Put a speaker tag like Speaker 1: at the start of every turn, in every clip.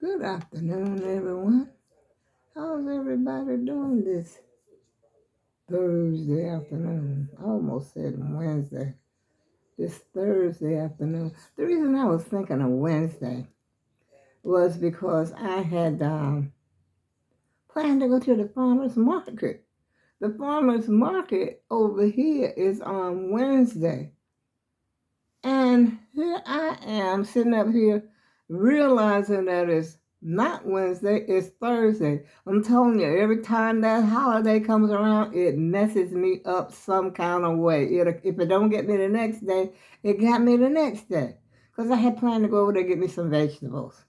Speaker 1: Good afternoon, everyone. How's everybody doing this Thursday afternoon? I almost said Wednesday. This Thursday afternoon. The reason I was thinking of Wednesday was because I had planned to go to the farmer's market. The farmer's market over here is on Wednesday. And here I am sitting up here realizing that it's not Wednesday, it's Thursday. I'm telling you, every time that holiday comes around, it messes me up some kind of way. If it don't get me the next day, it got me the next day. Because I had planned to go over there and get me some vegetables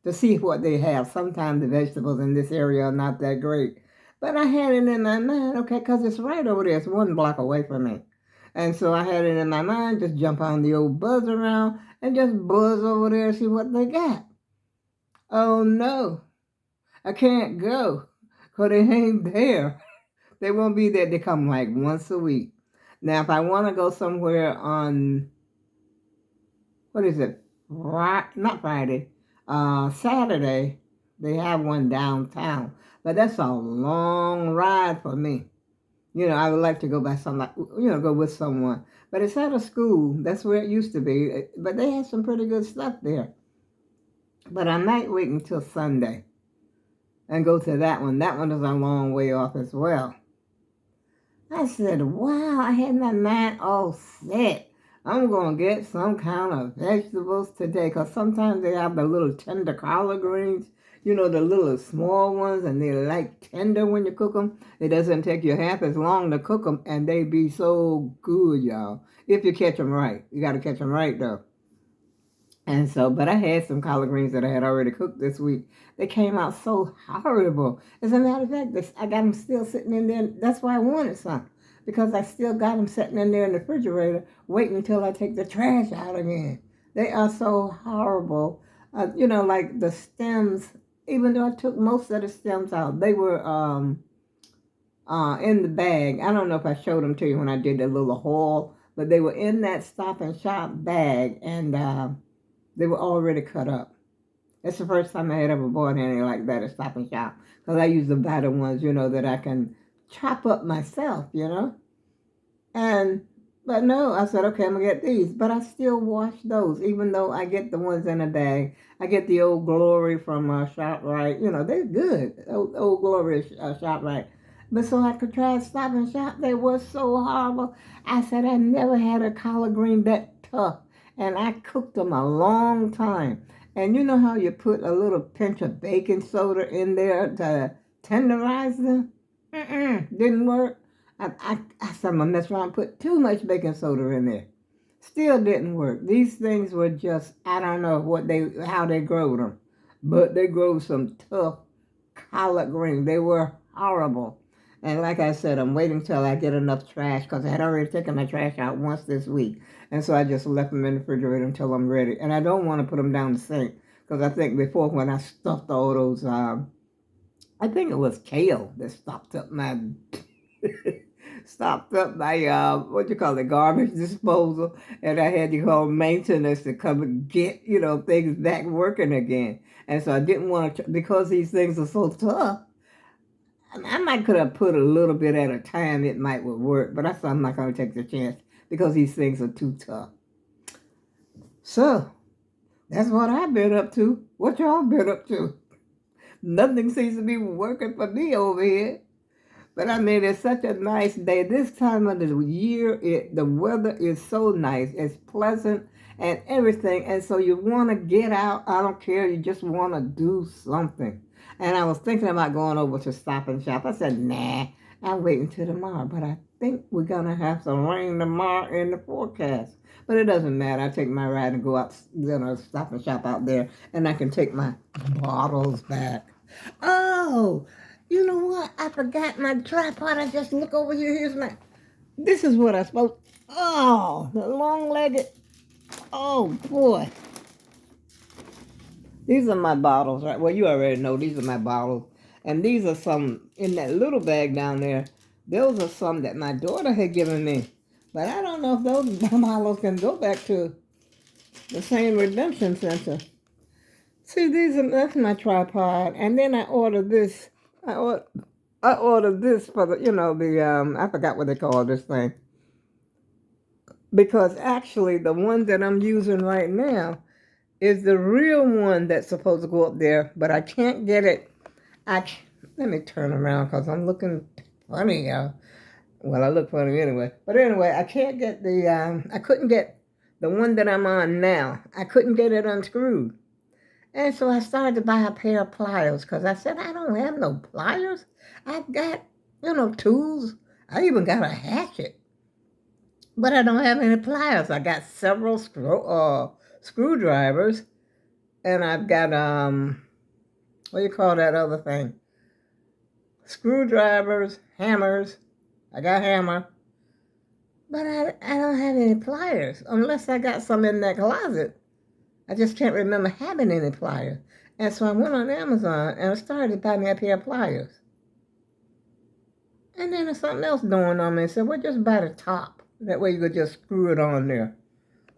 Speaker 1: to see what they have. Sometimes the vegetables in this area are not that great. But I had it in my mind, okay, because it's right over there. It's 1 block away from me. And so I had it in my mind, just jump on the old buzz around and just buzz over there and see what they got. Oh no, I can't go because they ain't there. They won't be there. They come like once a week. Now, if I want to go somewhere on, what is it? Not Friday, Saturday, they have one downtown. But that's a long ride for me. I would like to go by somebody, go with someone. But it's at a school. That's where it used to be. But they had some pretty good stuff there. But I might wait until Sunday and go to that one. That one is a long way off as well. I said, wow, I had my mind all set. I'm going to get some kind of vegetables today because sometimes they have the little tender collard greens, the little small ones, and they're like tender when you cook them. It doesn't take you half as long to cook them, and they be so good, y'all, if you catch them right. You got to catch them right, though. And so, but I had some collard greens that I had already cooked this week. They came out so horrible. As a matter of fact, I got them still sitting in there. That's why I wanted some, because I still got them sitting in there in the refrigerator, waiting until I take the trash out again. They are so horrible. Like the stems, even though I took most of the stems out, they were in the bag. I don't know if I showed them to you when I did the little haul, but they were in that Stop and Shop bag, and they were already cut up. It's the first time I had ever bought any like that at Stop and Shop. Because I use the better ones, that I can chop up myself, But no, I said, okay, I'm going to get these. But I still wash those, even though I get the ones in a bag. I get the Old Glory from ShopRite. They're good. Old Glory ShopRite. But so I could try Stop and Shop. They were so horrible. I said, I never had a collard green that tough. And I cooked them a long time. And you know how you put a little pinch of baking soda in there to tenderize them? Didn't work. I said, I'm going to mess around and put too much baking soda in there. Still didn't work. These things were just, I don't know how they grow them. But they grow some tough collard green. They were horrible. And like I said, I'm waiting till I get enough trash because I had already taken my trash out once this week. And so I just left them in the refrigerator until I'm ready. And I don't want to put them down the sink because I think before when I stuffed all those, I think it was kale that stopped up my what you call it, garbage disposal, and I had to call maintenance to come and get things back working again. And so I didn't want to, because these things are so tough. I might could have put a little bit at a time, it might would work, but I thought I'm not going to take the chance because these things are too tough. So that's what I've been up to. What y'all been up to? Nothing seems to be working for me over here. But I mean, it's such a nice day. This time of the year, the weather is so nice. It's pleasant and everything. And so you want to get out. I don't care. You just want to do something. And I was thinking about going over to Stop and Shop. I said, nah, I'll wait until tomorrow. But I think we're going to have some rain tomorrow in the forecast. But it doesn't matter. I take my ride and go out, Stop and Shop out there. And I can take my bottles back. Oh, you know what? I forgot my tripod. I just look over here. This is what I supposed. Oh, the long-legged. Oh, boy. These are my bottles, right? Well, you already know these are my bottles. And these are some in that little bag down there. Those are some that my daughter had given me. But I don't know if those bottles can go back to the same redemption center. See, that's my tripod, and then I ordered this. I ordered, I ordered this for the I forgot what they call this thing, because actually the one that I'm using right now is the real one that's supposed to go up there, but I can't get it. Let me turn around because I'm looking funny, y'all. Well, I look funny anyway. But anyway, I couldn't get the one that I'm on now. I couldn't get it unscrewed. And so I started to buy a pair of pliers because I said, I don't have no pliers. I've got, tools. I even got a hatchet, but I don't have any pliers. I got several screwdrivers, and I've got, what do you call that other thing? Screwdrivers, hammers. I got hammer. But I don't have any pliers unless I got some in that closet. I just can't remember having any pliers. And so I went on Amazon and I started to buy me a pair of pliers. And then there's something else going on me. I said, well, just buy the top. That way you could just screw it on there.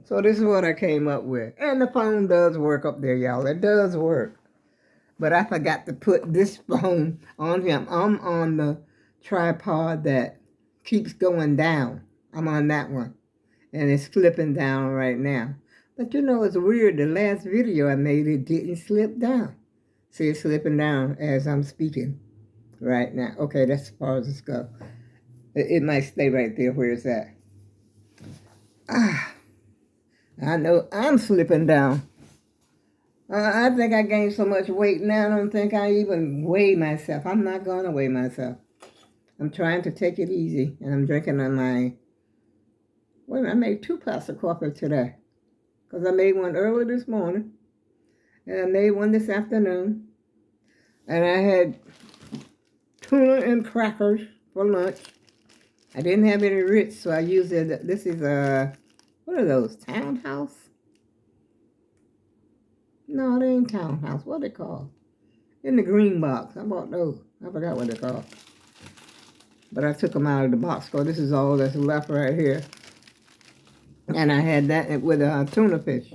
Speaker 1: So this is what I came up with. And the phone does work up there, y'all. It does work. But I forgot to put this phone on him. I'm on the tripod that keeps going down. I'm on that one. And it's slipping down right now. But it's weird. The last video I made, it didn't slip down. See, it's slipping down as I'm speaking right now. Okay, that's as far as it's go. It might stay right there where it's at. I know I'm slipping down. I think I gained so much weight now, I don't think I even weigh myself. I'm not going to weigh myself. I'm trying to take it easy, and I'm drinking on my... Wait a minute, I made 2 pots of coffee today. Because I made one early this morning, and I made one this afternoon. And I had tuna and crackers for lunch. I didn't have any Ritz, so I used it. This is what are those, Townhouse? No, they ain't Townhouse. What are they called? In the green box. I bought those. I forgot what they're called. But I took them out of the box, because this is all that's left right here. And I had that with tuna fish.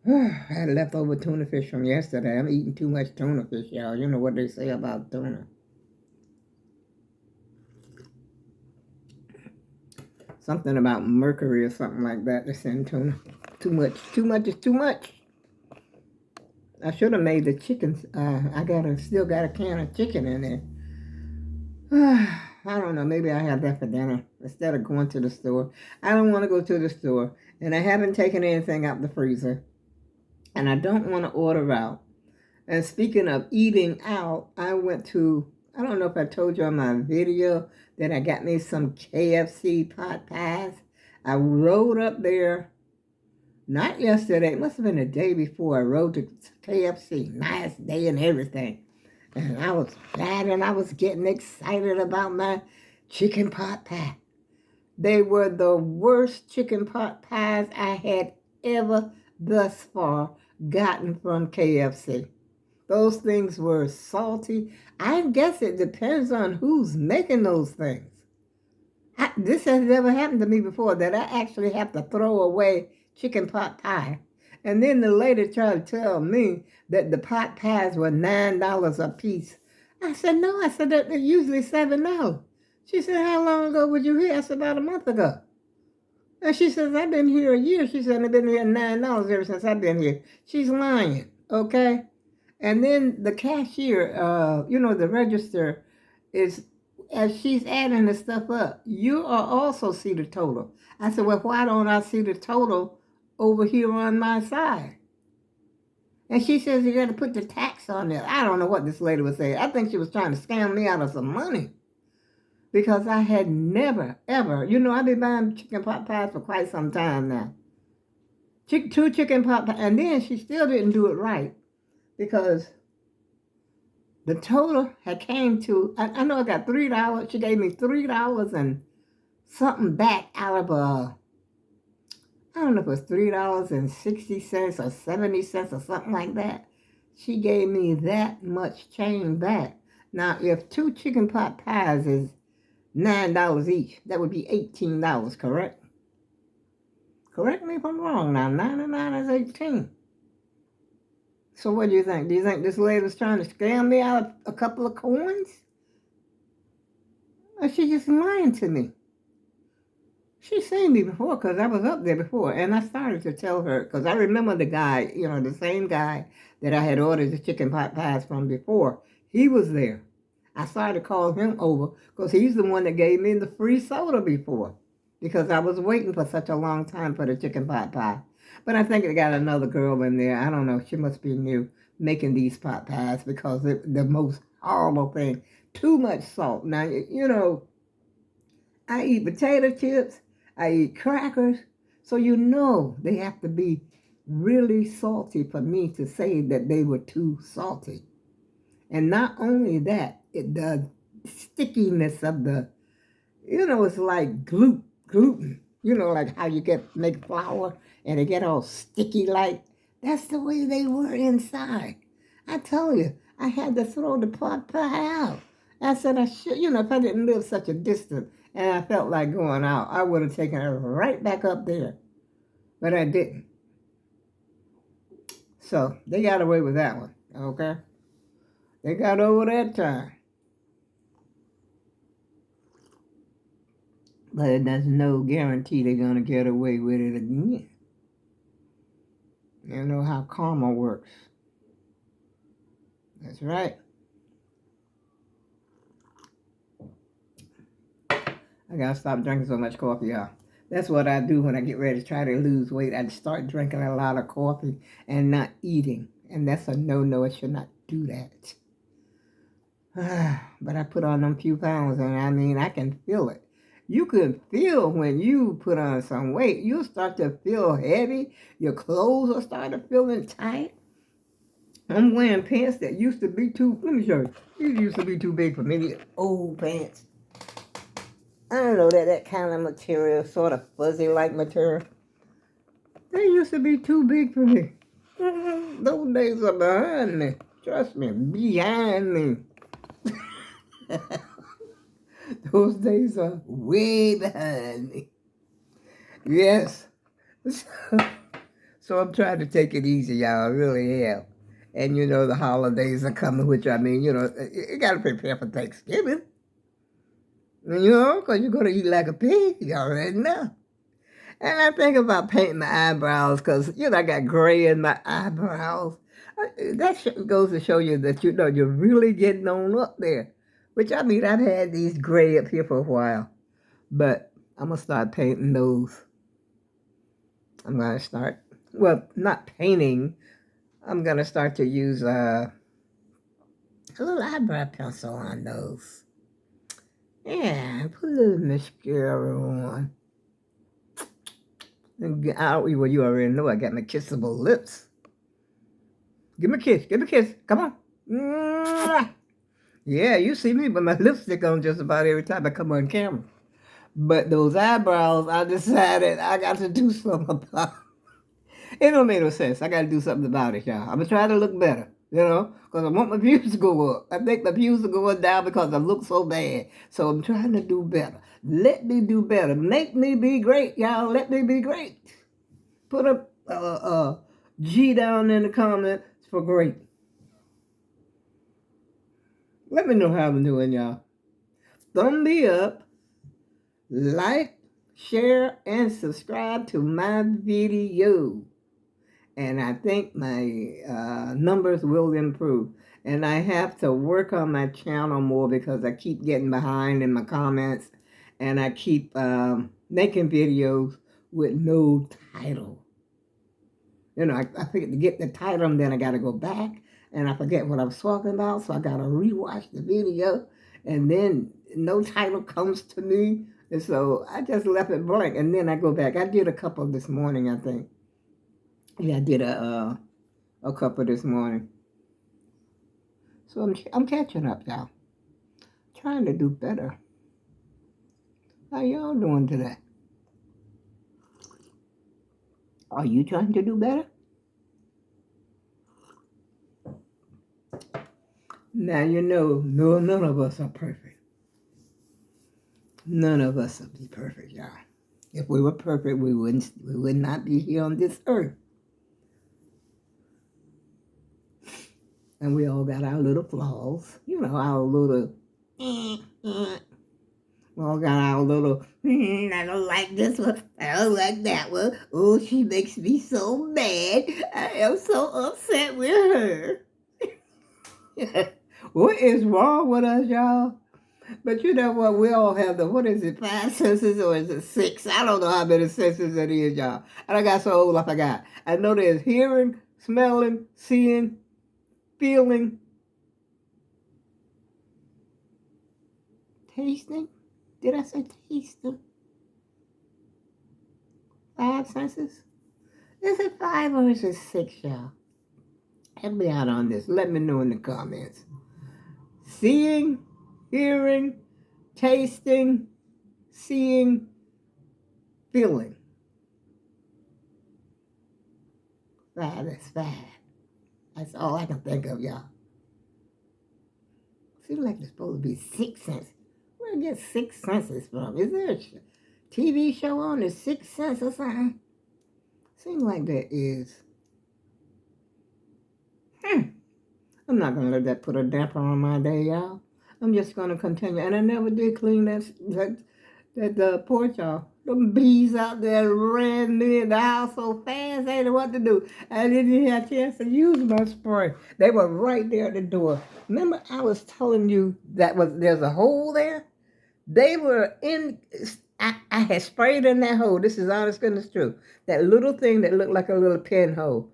Speaker 1: I had leftover tuna fish from yesterday. I'm eating too much tuna fish, y'all. You know what they say about tuna. Something about mercury or something like that. They say in tuna. Too much. Too much is too much. I should have made the chickens. Still got a can of chicken in there. I don't know. Maybe I have that for dinner instead of going to the store. I don't want to go to the store. And I haven't taken anything out the freezer. And I don't want to order out. And speaking of eating out, I don't know if I told you on my video that I got me some KFC pot pies. I rode up there, not yesterday, it must have been the day before. I rode to KFC, nice day and everything. And I was glad and I was getting excited about my chicken pot pie. They were the worst chicken pot pies I had ever thus far gotten from KFC. Those things were salty. I guess it depends on who's making those things. This has never happened to me before, that I actually have to throw away chicken pot pie. And then the lady tried to tell me that the pot pies were $9 a piece. I said, no. I said, they're usually $7. She said, how long ago were you here? I said, about a month ago. And she says, I've been here a year. She said, I've been here $9 ever since I've been here. She's lying, okay? And then the cashier, the register is, as she's adding the stuff up, you are also see the total. I said, well, why don't I see the total over here on my side? And she says you got to put the tax on there. I don't know what this lady was saying. I think she was trying to scam me out of some money. Because I had never, ever, I've been buying chicken pot pies for quite some time now. 2 chicken pot pies, and then she still didn't do it right. Because the total had came to, I know I got $3. She gave me $3 and something back out of I don't know if it was $3.60 or 70 cents or something like that. She gave me that much change back. Now, if 2 chicken pot pies is $9 each, that would be $18, correct? Correct me if I'm wrong now. 99 is 18. So what do you think? Do you think this lady was trying to scam me out of a couple of coins? Or she just lying to me? She seen me before because I was up there before. And I started to tell her, because I remember the guy, the same guy that I had ordered the chicken pot pies from before. He was there. I started to call him over because he's the one that gave me the free soda before, because I was waiting for such a long time for the chicken pot pie. But I think they got another girl in there. I don't know. She must be new making these pot pies, because the most horrible thing, too much salt. Now, I eat potato chips, I eat crackers, so they have to be really salty for me to say that they were too salty. And not only that, the stickiness of it's like gluten. Like how you make flour and it get all sticky like. That's the way they were inside. I tell you, I had to throw the pot pie out. I said I should, if I didn't live such a distance and I felt like going out, I would have taken it right back up there. But I didn't. So they got away with that one, okay? They got over that time. But there's no guarantee they're going to get away with it again. You know how karma works. That's right. I got to stop drinking so much coffee, y'all. That's what I do when I get ready to try to lose weight. I start drinking a lot of coffee and not eating. And that's a no-no. I should not do that. But I put on them few pounds, and I can feel it. You can feel when you put on some weight. You'll start to feel heavy. Your clothes will start to feeling tight. I'm wearing pants that used to be let me show you. These used to be too big for me. These old pants. I don't know, that kind of material, sort of fuzzy-like material. They used to be too big for me. Those days are behind me. Trust me, behind me. Those days are way behind me. Yes. So I'm trying to take it easy, y'all. I really am. And the holidays are coming, which you got to prepare for Thanksgiving. Because you're going to eat like a pig. You already know. And I think about painting my eyebrows because, I got gray in my eyebrows. That goes to show you that, you're really getting on up there. Which, I've had these gray up here for a while. But I'm going to start painting those. I'm going to start, not painting. I'm going to start to use a little eyebrow pencil on those. Yeah, put a little mascara on. Well, you already know I got my kissable lips. Give me a kiss. Give me a kiss. Come on. Mwah. Yeah, you see me with my lipstick on just about every time I come on camera. But those eyebrows, I decided I got to do something about. It don't make no sense. I got to do something about it, y'all. I'm going to try to look better, because I want my views to go up. I think my views are going down because I look so bad. So I'm trying to do better. Let me do better. Make me be great, y'all. Let me be great. Put a G down in the comments for great. Let me know how I'm doing, y'all. Thumb me up, like, share, and subscribe to my video. And I think my numbers will improve. And I have to work on my channel more because I keep getting behind in my comments. And I keep making videos with no title. I forget to get the title, and then I got to go back. And I forget what I was talking about, so I got to rewatch the video. And then no title comes to me. And so I just left it blank. And then I go back. I did a couple this morning, I think. Yeah, I did a couple this morning. So I'm catching up, y'all. Trying to do better. How y'all doing today? Are you trying to do better? Now none of us are perfect. None of us will be perfect, y'all. If we were perfect, we would not be here on this earth. And we all got our little flaws, our little, we all got our little, I don't like this one, I don't like that one. Oh, she makes me so mad. I am so upset with her. What is wrong with us, y'all? But you know what? We all have what is it, 5 senses or is it 6? I don't know how many senses it is, y'all. And I got so old I forgot. I know there's hearing, smelling, seeing, feeling, tasting. Did I say tasting? 5 senses? Is it 5 or is it 6, y'all? Help me out on this. Let me know in the comments. Seeing, hearing, tasting, seeing, feeling. 5, that's 5. That's all I can think of, y'all. Seems like there's supposed to be 6 senses. Where do I get 6 senses from? Is there a TV show on the 6th Sense or something? Seems like there is. I'm not going to let that put a damper on my day, y'all. I'm just going to continue. And I never did clean that porch, y'all. Them bees out there ran me in the house so fast, I didn't know what to do. I didn't have a chance to use my spray. They were right there at the door. Remember I was telling you there's a hole there? They were in, I had sprayed in that hole. This is honest goodness true. That little thing that looked like a little pinhole.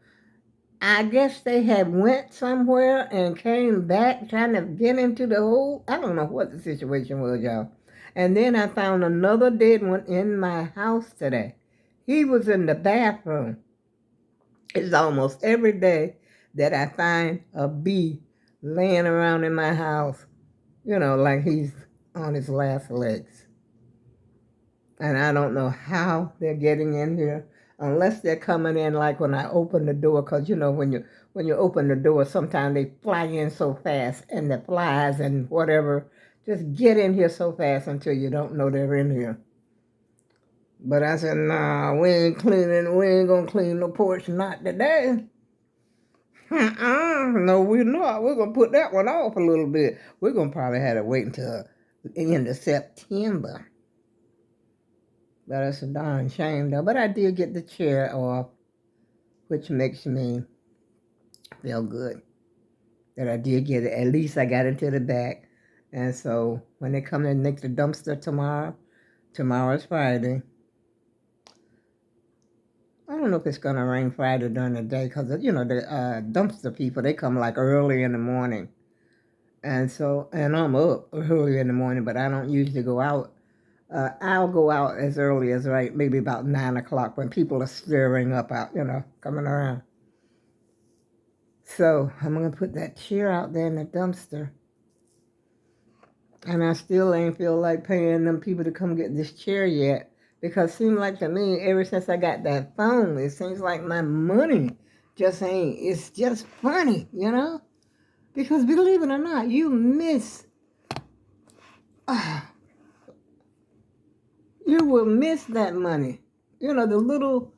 Speaker 1: I guess they had went somewhere and came back trying to get into the hole. I don't know what the situation was, y'all. And then I found another dead one in my house today. He was in the bathroom. It's almost every day that I find a bee laying around in my house, like he's on his last legs. And I don't know how they're getting in here, unless they're coming in like when I open the door, because when you open the door, sometimes they fly in so fast, and the flies and whatever just get in here so fast until you don't know they're in here. But I said, nah, we ain't gonna clean the porch, not today. No, we're not. We're gonna put that one off a little bit. We're gonna probably have to wait until the end of September. But it's a darn shame, though. But I did get the chair off, which makes me feel good that I did get it. At least I got into the back. And so when they come and make the dumpster tomorrow's Friday. I don't know if it's going to rain Friday during the day because, the dumpster people, they come like early in the morning. And I'm up early in the morning, but I don't usually go out. I'll go out as early as maybe about 9 o'clock when people are stirring up out, coming around. So I'm going to put that chair out there in the dumpster. And I still ain't feel like paying them people to come get this chair yet. Because it seems like to me, ever since I got that phone, it seems like my money it's just funny, Because believe it or not, you will miss that money. The little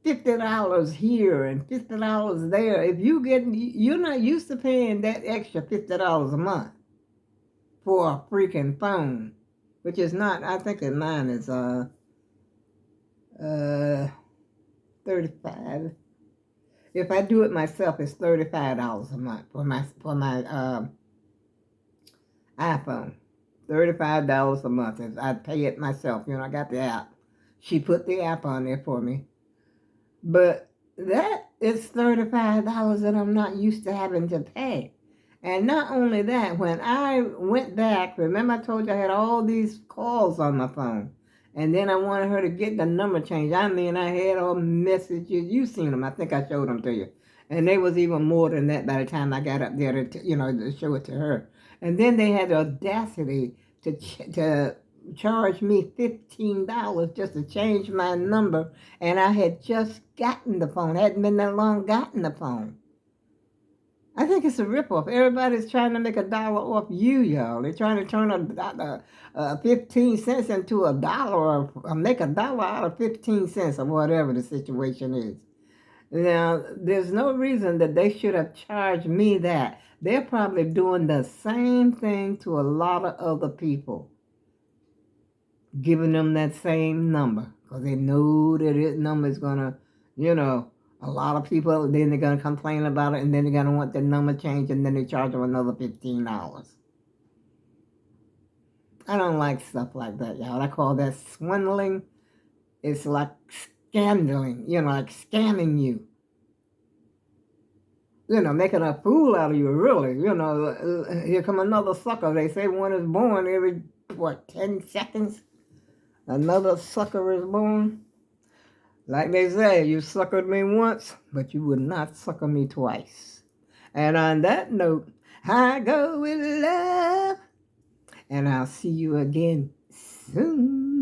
Speaker 1: $50 here and $50 there. If you're not used to paying that extra $50 a month for a freaking phone, which is not. I think that mine is $35. If I do it myself, it's $35 a month for my iPhone. $35 a month. If I pay it myself, I got the app. She put the app on there for me. But that is $35 that I'm not used to having to pay. And not only that, when I went back, remember I told you I had all these calls on my phone. And then I wanted her to get the number changed. I had all messages. You've seen them. I think I showed them to you. And they was even more than that by the time I got up there to show it to her. And then they had the audacity to charge me $15 just to change my number. And I had just gotten the phone. It hadn't been that long gotten the phone. I think it's a ripoff. Everybody's trying to make $1 off you, y'all. They're trying to turn 15 cents into $1 or make $1 out of 15 cents or whatever the situation is. Now, there's no reason that they should have charged me that. They're probably doing the same thing to a lot of other people, giving them that same number because they know that that number is going to, a lot of people, then they're going to complain about it, and then they're going to want their number changed, and then they charge them another $15. I don't like stuff like that, y'all. I call that swindling. It's like scandaling, like scamming you. Making a fool out of you, really. Here come another sucker. They say one is born every, 10 seconds? Another sucker is born. Like they say, you suckered me once, but you would not sucker me twice. And on that note, I go with love, and I'll see you again soon.